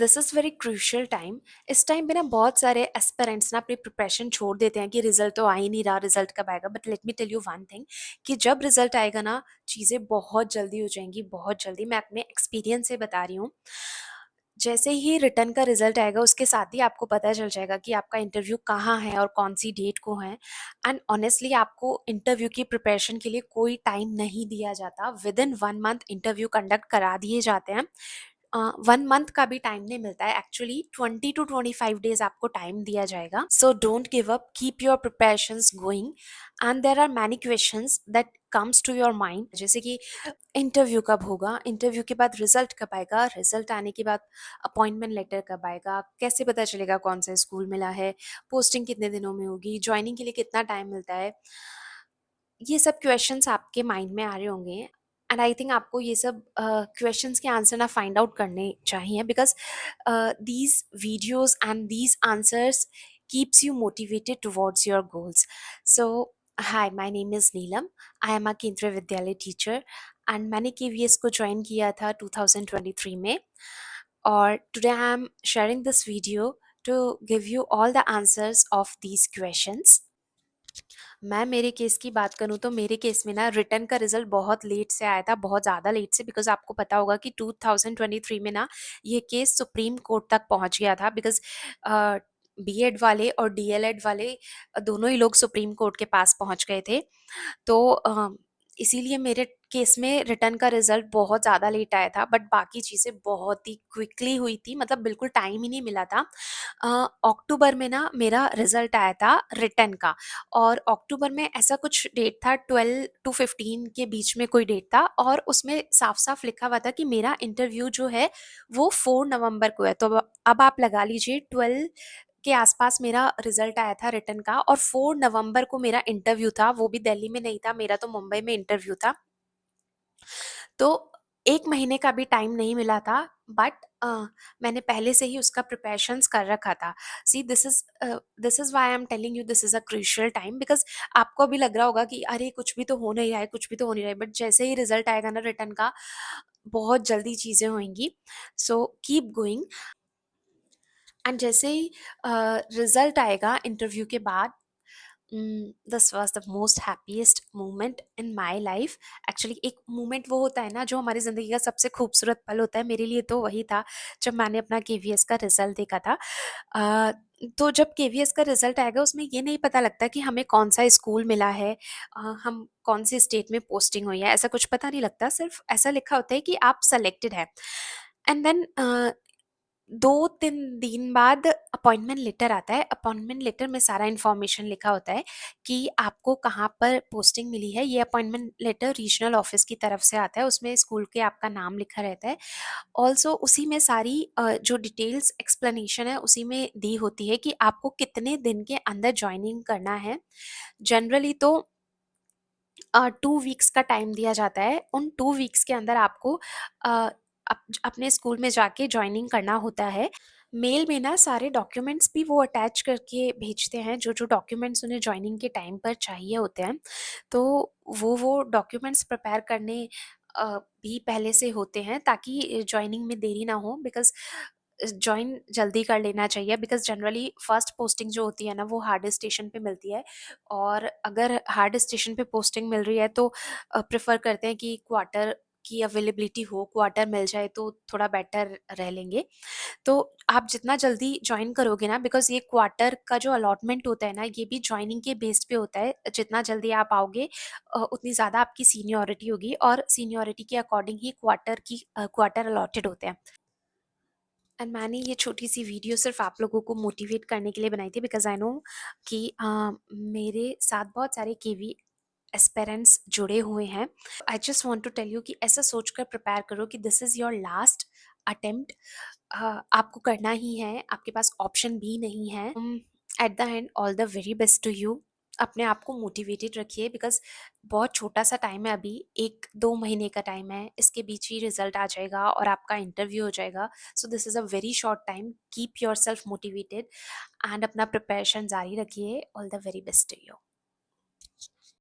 This is very crucial time. इस time पे ना बहुत सारे एस्पिरेंट्स ना अपनी प्रिपरेशन छोड़ देते हैं कि रिजल्ट तो आ ही नहीं रहा, रिजल्ट कब आएगा। But let me tell you one thing कि जब रिजल्ट आएगा ना, चीज़ें बहुत जल्दी हो जाएंगी, बहुत जल्दी। मैं अपने एक्सपीरियंस से बता रही हूँ। जैसे ही रिटर्न का रिजल्ट आएगा उसके साथ ही आपको पता चल जाएगा कि आपका इंटरव्यू कहाँ है और कौन सी डेट को है। एंड ऑनेस्टली आपको इंटरव्यू की प्रिपरेशन के लिए कोई टाइम नहीं दिया जाता। With in 1 month interview conduct करा दिए जाते हैं। 1 मंथ का भी टाइम नहीं मिलता है, एक्चुअली 20 to 25 डेज आपको टाइम दिया जाएगा। So don't give up, keep your preparations going. And there are many questions that comes to your mind, जैसे कि इंटरव्यू कब होगा, इंटरव्यू के बाद रिजल्ट कब आएगा, रिजल्ट आने के बाद अपॉइंटमेंट लेटर कब आएगा, कैसे पता चलेगा कौन सा स्कूल मिला है, पोस्टिंग कितने दिनों में होगी, ज्वाइनिंग के लिए कितना टाइम मिलता है। ये सब क्वेश्चंस आपके माइंड में आ रहे होंगे। एंड आई थिंक आपको ये सब क्वेश्चंस के आंसर ना फाइंड आउट करने चाहिए, because these videos and these answers keeps you motivated towards your goals. So hi, my name is Neelam. I am a केंद्रीय विद्यालय टीचर एंड मैंने KVS को ज्वाइन किया था 2023 में। और today I am sharing this video to give you all the answers of these questions. मैं मेरे केस की बात करूँ तो मेरे केस में ना रिटर्न का रिजल्ट बहुत लेट से आया था, बहुत ज़्यादा लेट से। बिकॉज आपको पता होगा कि 2023 में ना ये केस सुप्रीम कोर्ट तक पहुंच गया था। बिकॉज बीएड वाले और डीएलएड वाले दोनों ही लोग सुप्रीम कोर्ट के पास पहुंच गए थे। तो इसीलिए मेरे केस में रिटर्न का रिजल्ट बहुत ज़्यादा लेट आया था। बट बाकी चीज़ें बहुत ही क्विकली हुई थी, मतलब बिल्कुल टाइम ही नहीं मिला था। अक्टूबर में ना मेरा रिजल्ट आया था रिटर्न का। और अक्टूबर में ऐसा कुछ डेट था, 12 to 15 के बीच में कोई डेट था, और उसमें साफ साफ लिखा हुआ था कि मेरा इंटरव्यू जो है वो 4 नवंबर को है। तो अब आप लगा लीजिए 12 के आसपास मेरा रिजल्ट आया था रिटर्न का, और 4 नवंबर को मेरा इंटरव्यू था। वो भी दिल्ली में नहीं था, मेरा तो मुंबई में इंटरव्यू था। तो 1 महीने का भी टाइम नहीं मिला था। बट मैंने पहले से ही उसका प्रिपरेशंस कर रखा था। See this is why I am telling you this is a crucial time. Because आपको भी लग रहा होगा कि अरे कुछ भी तो हो नहीं रहा है, कुछ भी तो हो नहीं रहा है। बट जैसे ही रिजल्ट आएगा ना रिटर्न का, बहुत जल्दी चीजें होंगी। So keep going. एंड जैसे ही रिजल्ट आएगा इंटरव्यू के बाद, this was the most happiest moment in my life. Actually एक मोमेंट वो होता है ना जो हमारी ज़िंदगी का सबसे खूबसूरत पल होता है। मेरे लिए तो वही था जब मैंने अपना केवीएस का रिजल्ट देखा था। अ, तो जब केवीएस का रिजल्ट आएगा उसमें ये नहीं पता लगता कि हमें कौन सा स्कूल मिला है, हम कौन से स्टेट में पोस्टिंग हुई है, ऐसा कुछ पता नहीं लगता। सिर्फ ऐसा लिखा होता है कि आप सेलेक्टेड है। एंड देन 2-3 दिन बाद अपॉइंटमेंट लेटर आता है। अपॉइंटमेंट लेटर में सारा इन्फॉर्मेशन लिखा होता है कि आपको कहाँ पर पोस्टिंग मिली है। ये अपॉइंटमेंट लेटर रीजनल ऑफिस की तरफ से आता है, उसमें स्कूल के आपका नाम लिखा रहता है। ऑल्सो उसी में सारी जो डिटेल्स एक्सप्लेनेशन है उसी में दी होती है कि आपको कितने दिन के अंदर ज्वाइनिंग करना है। जनरली तो 2 वीक्स का टाइम दिया जाता है। उन 2 वीक्स के अंदर आपको अपने स्कूल में जाके ज्वाइनिंग करना होता है। मेल में ना सारे डॉक्यूमेंट्स भी वो अटैच करके भेजते हैं, जो जो डॉक्यूमेंट्स उन्हें ज्वाइनिंग के टाइम पर चाहिए होते हैं। तो वो डॉक्यूमेंट्स प्रिपेयर करने भी पहले से होते हैं ताकि ज्वाइनिंग में देरी ना हो। बिकॉज ज्वाइन जल्दी कर लेना चाहिए। बिकॉज जनरली फर्स्ट पोस्टिंग जो होती है ना वो हार्ड स्टेशन पे मिलती है। और अगर हार्ड स्टेशन पे पोस्टिंग मिल रही है तो प्रेफर करते हैं कि क्वार्टर की अवेलेबिलिटी हो, क्वार्टर मिल जाए तो थोड़ा बेटर रह लेंगे। तो आप जितना जल्दी ज्वाइन करोगे ना, बिकॉज ये क्वार्टर का जो अलॉटमेंट होता है ना ये भी ज्वाइनिंग के बेस पे होता है। जितना जल्दी आप आओगे उतनी ज़्यादा आपकी सीनियरिटी होगी, और सीनियरिटी के अकॉर्डिंग ही क्वार्टर अलॉटेड होते हैं। एंड मैंने ये छोटी सी वीडियो सिर्फ आप लोगों को मोटिवेट करने के लिए बनाई थी, बिकॉज आई नो कि मेरे साथ बहुत सारे केवी एस्पेरेंट्स जुड़े हुए हैं। I just want to tell you कि ऐसा सोचकर प्रिपेयर करो कि this is your last attempt. आपको करना ही है, आपके पास ऑप्शन भी नहीं है। At the end all the very best to you. अपने आप को मोटिवेटेड रखिए, बिकॉज बहुत छोटा सा टाइम है अभी, 1-2 महीने का टाइम है। इसके बीच ही रिजल्ट आ जाएगा और आपका इंटरव्यू हो जाएगा। So this is a very short time. Keep yourself motivated and अपना प्रिपरेशन जारी रखिए। All the very best to you.